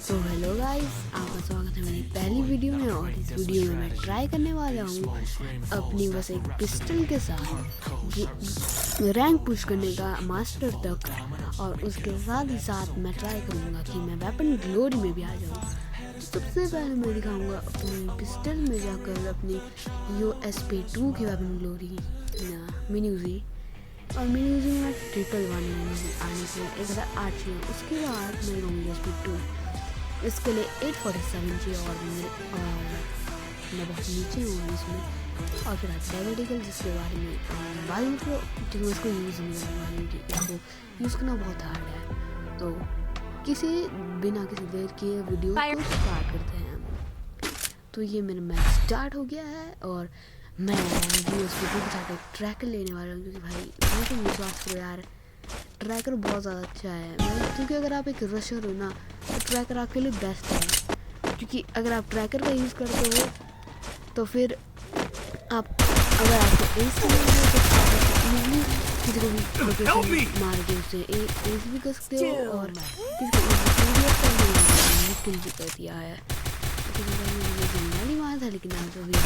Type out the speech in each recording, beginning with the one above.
तो hello guys, आपका स्वागत है मेरी पहली वीडियो में। और इस वीडियो में मैं ट्राई करने वाला हूँ अपनी बस एक पिस्टल के साथ रैंक पुश करने का मास्टर तक, और उसके साथ ही साथ मैं ट्राई करूँगा कि मैं वेपन ग्लोरी में भी आ जाऊँ। तो सबसे पहले मैं दिखाऊँगा अपनी पिस्टल में जाकर अपनी USP2 की वेपन ग्लोरी मिनी यूजी, और मिनी यूजी में 111 आने से 1008 चाहिए। उसके बाद मैं लूँगी USP2, इसके लिए 847 चाहिए और मैं बहुत नीचे हूँ इसमें। और फिर आता है मेडिकल, जिसके बारे में बाद में क्योंकि इसको यूज़ नहीं करने वाली, इसको यूज़ करना बहुत हार्ड है। तो बिना किसी देर के वीडियो को स्टार्ट करते हैं। तो ये मेरा मैच स्टार्ट हो गया है और मैं USP2 के साथ एक ट्रैकर लेने वाला हूँ, क्योंकि भाई तो विश्वास करो यार, ट्रैकर बहुत ज़्यादा अच्छा है। क्योंकि अगर आप एक रशर हो ना, तो ट्रैकर आपके लिए बेस्ट है। क्योंकि अगर आप ट्रैकर का यूज़ करते हो तो फिर आप अगर आपको एस इजीली किसी को भी लोकेशन मार के उससे एस भी कर सकते हो, और किसी को मुश्किल भी कर दिया है। नहीं मारा था, लेकिन आप जो भी हो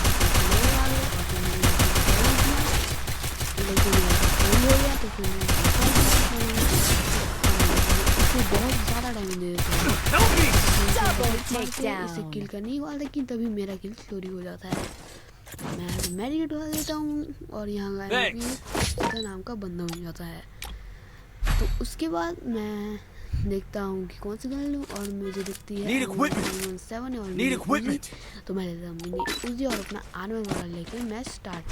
गया तो फिर बहुत ज़्यादा टाइम दे देता है इसे किल करने ही वाला, लेकिन तभी मेरा किल चोरी हो जाता है। मैं मेडिकेट उठा देता हूँ और यहाँ का नाम का बंदा हो जाता है। तो उसके बाद मैं देखता हूँ कि कौन सी गन लूँ, और मुझे दिखती है 7 और मिनी, तो मैं लेता हूँ मिनी उजी और अपना आर्मर वाला लेके मैं स्टार्ट।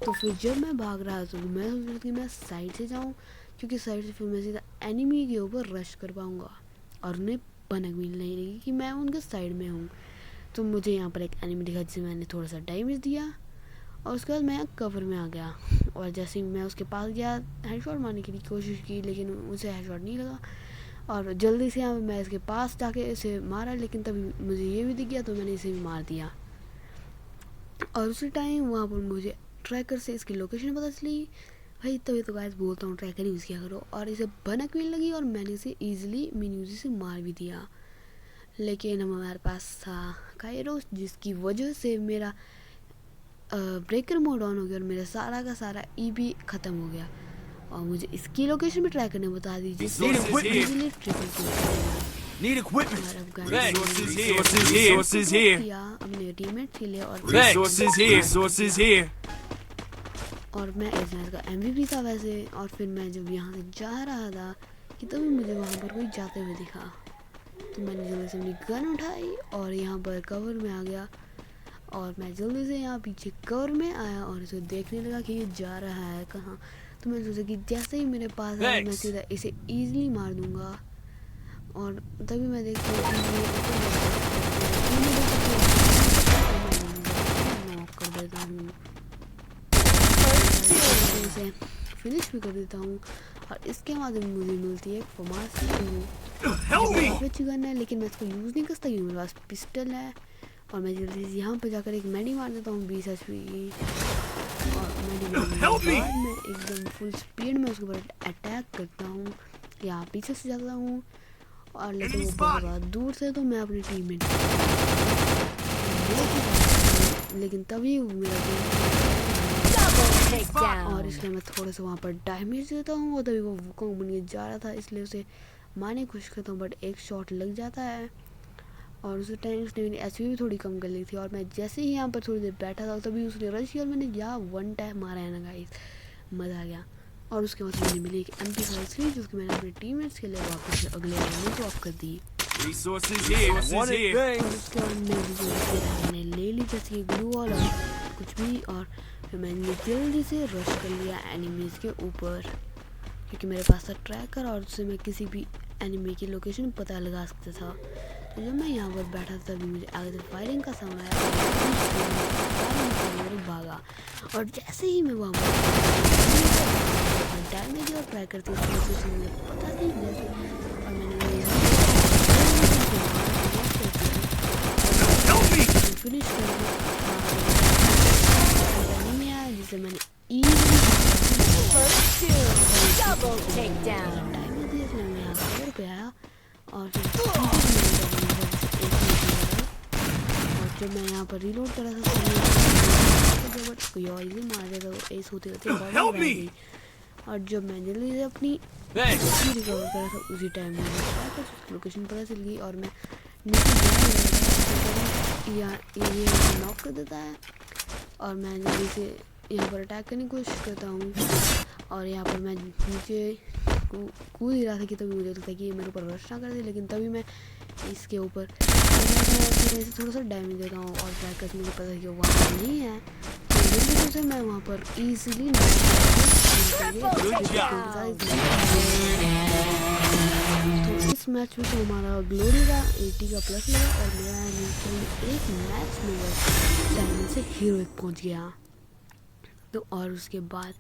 तो फिर जब मैं भाग रहा था तो मैं सोच रहा था कि मैं साइड से जाऊँ, क्योंकि साइड से फिर मैं सीधा एनिमी के ऊपर रश कर पाऊँगा और उन्हें भनक भी नहीं लगेगी कि मैं उनके साइड में हूँ। तो मुझे यहाँ पर एक एनिमी दिखा जिसे मैंने थोड़ा सा डैमेज दिया, और उसके बाद मैं कवर में आ गया। और जैसे ही मैं उसके पास गया हेडशॉट मारने की कोशिश की, लेकिन उसे हेडशॉट नहीं लगा, और जल्दी से यहाँ मैं इसके पास जाके इसे मारा, लेकिन तभी मुझे ये भी दिख गया तो मैंने इसे भी मार दिया। और उसी टाइम वहाँ पर मुझे ट्रैकर से इसकी लोकेशन पता चली। भाई तभी तो गाइस बोलता हूँ ट्रैकर यूज़ किया करो, और इसे भनक भी लगी और मैंने इसे ईजिली मिनी यूजी से मार भी दिया। लेकिन हमारे पास था कायरोस, जिसकी वजह से मेरा ब्रेकर मोड ऑन हो गया और मेरा सारा का सारा ईबी ख़त्म हो गया। और मुझे इसकी लोकेशन भी ट्रैकर ने बता दी, जिससे ईजिली ट्रिपल किया अपने टीममेट के लिए। और मैं एजेंट का MVP था वैसे। और फिर मैं जब यहाँ से जा रहा था कि तभी मुझे वहाँ पर कोई जाते हुए दिखा, तो मैंने जल्दी से अपनी गन उठाई और यहाँ पर कवर में आ गया। और मैं जल्दी से यहाँ पीछे कवर में आया और इसे देखने लगा कि ये जा रहा है कहाँ। तो मैंने सोचा कि जैसे ही मेरे पास आया मैं सीधा इसे ईजिली मार दूँगा। और तभी मैं देखती हूँ नॉक कर देता हूँ, इसे फिनिश भी कर देता हूँ। और इसके बाद मुझे मिलती है एक फमासी अच्छी गन है, लेकिन मैं इसको यूज़ नहीं कर सकता क्योंकि मेरे पास पिस्टल है। और मैं जल्दी से यहाँ पर जाकर एक मेडी मार देता हूँ 20 HP की, और मेडी बाद में एकदम फुल स्पीड में उसके ऊपर अटैक करता हूँ, यहाँ पीछे से जाता हूँ। और लेकिन वो बहुत ज़्यादा दूर से, तो मैं अपनी टीममेट लेकिन तभी मेरा और इसलिए मैं थोड़ा सा वहाँ पर डैमेज देता हूँ, और तभी वो वुकोंग बन के जा रहा था, इसलिए उसे मारने की कोशिश करता हूँ, बट एक शॉट लग जाता है। और उस टाइम उसने मेरी HP भी थोड़ी कम कर ली थी। और मैं जैसे ही यहाँ पर थोड़ी देर बैठा था तभी उसने रश किया और मैंने यहाँ 1 टैप मारा है ना गाइस, मज़ा आ गया। और उसके बाद मुझे मिली एक MP53 जो कि मैंने अपने टीममेट्स के लिए वापस अगले राउंड में ड्रॉप कर दी। उसके बाद मैंने ले ली जैसे कि ग्लू वॉल और कुछ भी, और फिर मैंने जल्दी से रश कर लिया एनिमीज़ के ऊपर, क्योंकि मेरे पास था ट्रैकर और उससे मैं किसी भी एनिमी की लोकेशन पता लगा सकता था। तो जब मैं यहाँ पर बैठा था तभी मुझे आगे से फायरिंग का साउंड आया और भागा। और जैसे ही मैं वहाँ डैमेज और ट्रैकर थी लोकेशन मुझे पता थी, और मैंने फिनिश कर दिया, जिसे मैंने और जब मैं यहाँ पर रीलोड कर रहा था बट कोई और ही मार दिया था, एस होते होते बॉल गई। और जब मैं जल्दी से अपनी रिकवर कर रहा था उसी टाइम में लोकेशन पता चल गई और मैं नीचे ये नॉक कर देता है और मैं जल्दी से यहाँ पर अटैक करने की कोशिश करता हूँ। और यहाँ पर मैं नीचे कूद ही रहा था कि तभी मुझे लगता है कि ये मेरे ऊपर रश ना कर दे, लेकिन तभी मैं इसके ऊपर थोड़ा सा डैमेज देता हूँ और ट्रैकर्स मुझे पता है कि वहाँ पर नहीं है, तो से मैं वहाँ पर ईजिली इस मैच में तो हमारा ग्लोरी का 80 का प्लस लगा और मेरा एक मैच में डायमंड से हीरोइक पहुँच गया। तो और उसके बाद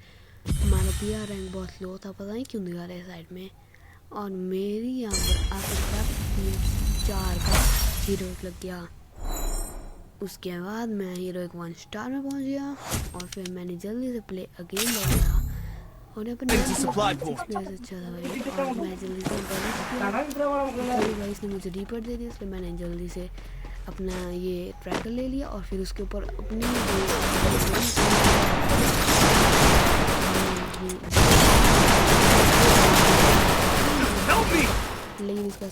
हमारा PR रैंक बहुत लो था, पता नहीं क्यों दिखा रहा है साइड में, और मेरी यहाँ पर आखिरकार 4 का हीरोइक लग गया। उसके बाद मैं हीरोइक 1 स्टार में पहुँच गया और फिर मैंने जल्दी से प्ले अगेन लगाया और यहाँ पर अच्छा था भाई। और मैं जल्दी से भाई इसने मुझे रीपर दे दिया, इसलिए मैंने जल्दी से अपना ये ट्रैकर ले लिया और फिर उसके ऊपर अपनी लेकिन इसका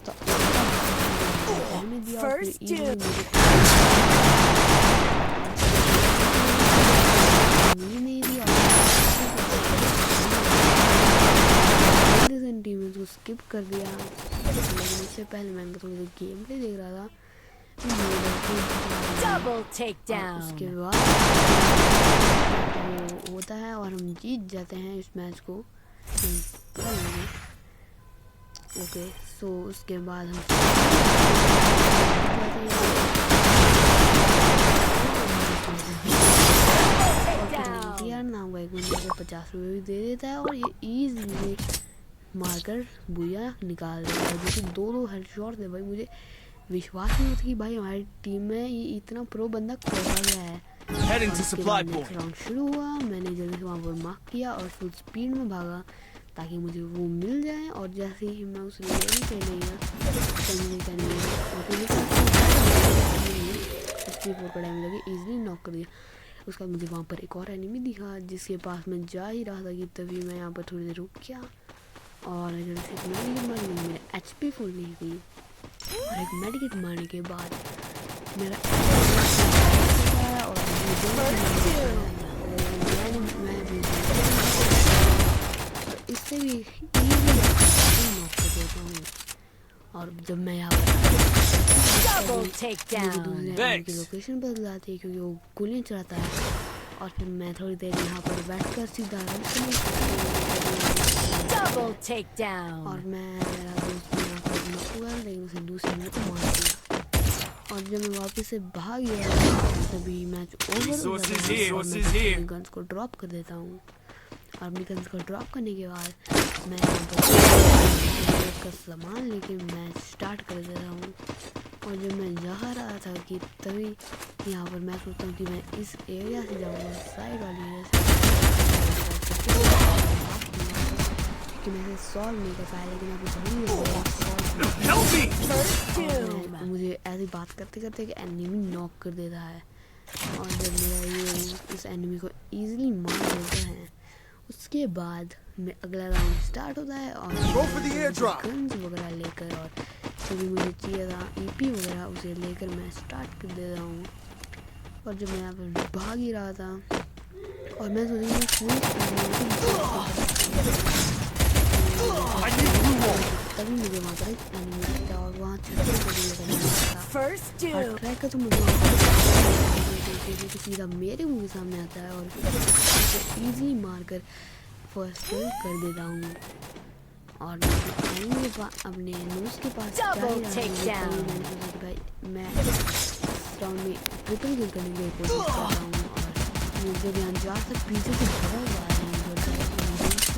टीम स्किप कर दिया। इससे पहले मैं थोड़ी देर गेम प्ले देख रहा था। उसके बाद वो होता है और हम जीत जाते हैं इस मैच को। ओके सो उसके बाद हम नाम का एक मुझे 50 रुपये भी दे देता है और ये ईज़िली मारकर बुया निकाल देता है, जो कि 2 हेडशॉट थे भाई। मुझे विश्वास नहीं होता कि भाई हमारी टीम में ये इतना प्रो बंदा खोला गया है। राउंड शुरू हुआ, मैंने जल्दी से वहाँ पर मार्क किया और फुल स्पीड में भागा ताकि मुझे वो मिल जाए। और जैसे ही मैं उस लेवल पे लिया का डैमेज लगे ईजिली नॉक कर दिया। उसका मुझे वहाँ पर एक और एनिमी दिखा जिसके पास मैं जा ही रहा था कि तभी मैं यहाँ पर थोड़ी देर रुक गया और जैसे मेरे HP फुल नहीं हुई और एक मेडिकेट मारने के बाद मेरा और इससे भी नॉक कर देता हूँ। और जब मैं यहाँ पर लोकेशन बदलाती है क्योंकि वो गोलियाँ चलाता है और फिर मैं थोड़ी देर यहाँ पर बैठकर सीधा और मैं लेकिन उसे दूसरे में तो मार दिया। और जब मैं वापस से भाग गया तभी मैच ओवर गन्स को ड्रॉप कर देता हूँ और अपनी गन्स को ड्रॉप करने के बाद मैं का सामान लेके मैच स्टार्ट कर देता हूँ। और जब मैं जा रहा था कि तभी यहाँ पर मैं सोचता हूँ कि मैं इस एरिया से जाऊँगा साइड वाली एरिया से मैं सॉल्व नहीं कर पाया, लेकिन अभी मुझे ऐसी बात करते करते कि एनिमी नॉक कर देता है। और जब मेरा ये इस एनिमी को ईजिली मार देता है उसके बाद मैं अगला राउंड स्टार्ट होता है और गन्स वगैरह लेकर और जो भी मुझे चाहिए था EP वगैरह उसे लेकर मैं स्टार्ट कर देता हूँ। और जब मैं यहाँ पर भाग ही रहा था और मैं सोच तभी मुझे वहाँ पर एक एनिमी था और वहाँ ट्रैकर तो मुझे सीधा मेरे मुँह के सामने आता है और ईजिली मारकर फर्स्ट किल कर देता हूँ। और अपने नोज के पास भाई मैं राउंड में ट्रिपल किल करने की कोशिश कर रहा हूँ और मुझे ध्यान जा तक पीछे से भरा हुआ है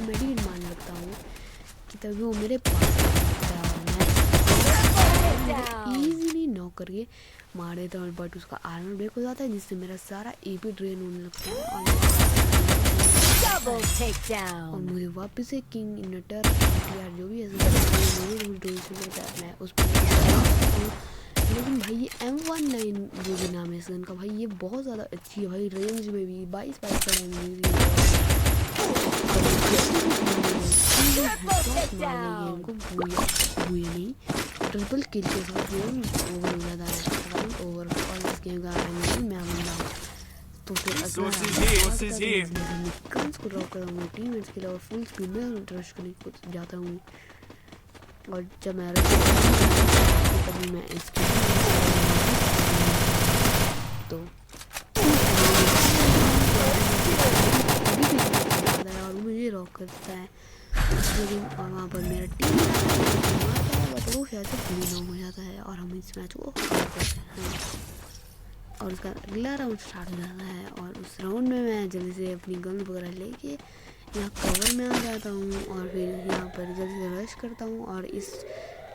मेडिकेट मारने लगता हूँ कि तभी वो मेरे पास ईजिली नॉक करके मार देता हूँ बट उसका आर्मर ब्रेक हो जाता है जिससे मेरा सारा EP ड्रेन होने लगता है। Double और takedown. मुझे वापस से किंग नटर यार जो भी है मैं उस पर लेकिन भाई ये M19 जो भी नाम है इस गन का, भाई ये बहुत ज़्यादा अच्छी है भाई, रेंज में भी 22 का डैमेज इनको भूया नहीं, ट्रिपल किल के साथ ओवर हो जाता है ओवर और इस गेम का मैं बंदा। तो फिर गन्स को ड्रॉप करता हूँ टीममेट्स के लिए और फुल स्पीड में रश करने को जाता हूँ। और जब मैं तभी मैं इसकी तो और मुझे रॉक करता है, लेकिन और वहाँ पर मेरा टीम बट वो शायद से क्लीन हो जाता है और हम इस मैच को करते हैं और उसका अगला राउंड स्टार्ट हो जाता है। और उस राउंड में मैं जल्दी से अपनी गन वगैरह लेके यहाँ कवर में आ जाता हूँ और फिर यहाँ पर जल्दी से रश करता हूँ और इस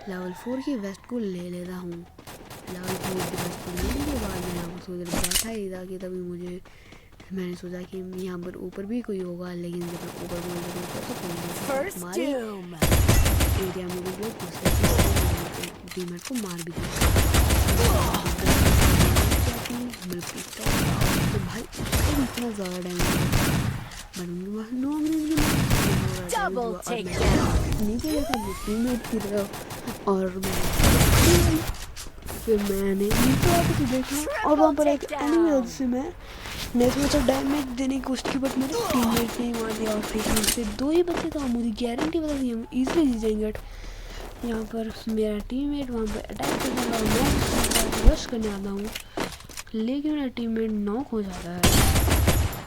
लेवल 4 की वेस्ट को ले लेता हूँ। लेवल 4 की वेस्ट को लेने के बाद मैं यहाँ पर सोच बैठा ही था कि तभी मैंने सोचा कि यहाँ पर ऊपर भी कोई होगा, लेकिन जब मैं ऊपर तो हमारे एरिया में भी बहुत टीममेट को मार भी दिया तो भाई इतना ज़्यादा डैमेज नीचे देखा टीममेट की तरफ और फिर मैंने नीचे आकर देखा और वहाँ पर एक एनिमी था जिससे मैं सोचा डैमेज देने की कोशिश की, बट मेरे टीममेट ने मार दिया और फिर 2 ही बच्चे था, मुझे गारंटी पता थी हम ईजिली जीत जाएंगे। यहाँ पर मेरा टीममेट वहाँ पर अटैक करता है और मैं रश करने आता हूँ, लेकिन मेरा टीममेट नॉक हो जाता है।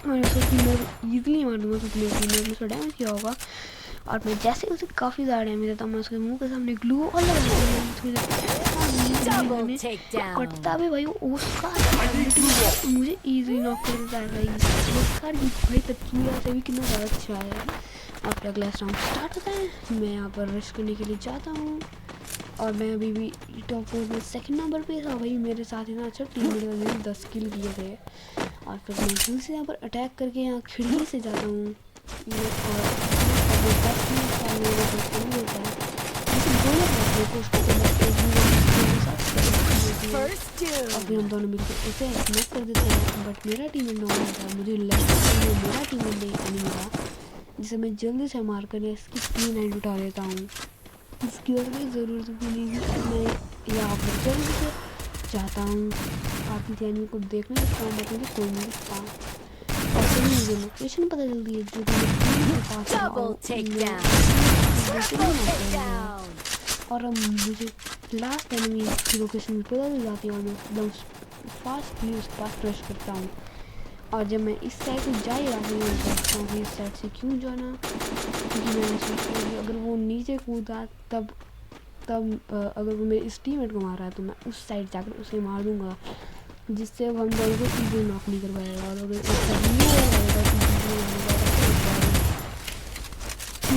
मैंने सोचा मैं ईजिली मार दूँगा क्योंकि मेरे टीममेट ने उसका डैमेज किया होगा और मैं जैसे उसे काफ़ी ज़्यादा डैमेज देता हूँ मैं उसके मुँह के सामने ग्लू और कटता भी भाई उसका मुझे ईजिली नॉक कर देता है भाई। उसका भाई तस्वीर से भी कितना ज़्यादा अच्छा है। अपना अगला राउंड स्टार्ट होता है, मैं यहाँ पर रश करने के लिए जाता हूँ और मैं अभी भी टॉप 4 में 2nd नंबर पे था भाई। मेरे साथ इतना अच्छा टीममेट वाले ने 10 किल किए थे और फिर मैं फिर से यहाँ पर अटैक करके यहाँ खिड़की से जाता हूँ अभी हम दोनों मिलकर उसे नॉक कर देते हैं, बट मेरा टीममेट नॉक होता है। मुझे मेरा टीममेट नहीं मिला जिसे मैं जल्दी से मार कर इसकी 3 हेड उठा लेता हूँ। इसकी और कोई ज़रूरत भी नहीं है, मैं यहाँ पर जल्दी से जाता हूँ आप एनिमी को देखने लगता हूँ, बट मुझे कोई नहीं दिखता और फिर मुझे लोकेशन पता चलती है जो और अब मुझे लास्ट एनिमी की लोकेशन पता चल जाती है और मैं एकदम फास्ट भी उसके पास रश करता हूँ। और जब मैं इस साइड से जा ही रहा हूँ कि इस साइड से क्यों जाना, क्योंकि मैंने सोचा कि अगर वो नीचे कूदा तब अगर वो मेरे इस टीममेट को मार रहा है तो मैं उस साइड जाकर उसे मार दूंगा, जिससे अब हम दोनों को ईजी नॉक नहीं कर पाएगा। और अगर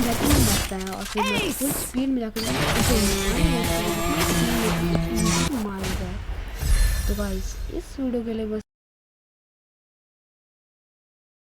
बचता है और फिर मैं फुल स्पीड में जाकर उसे मार देता है। तो गाइस इस वीडियो के लिए बस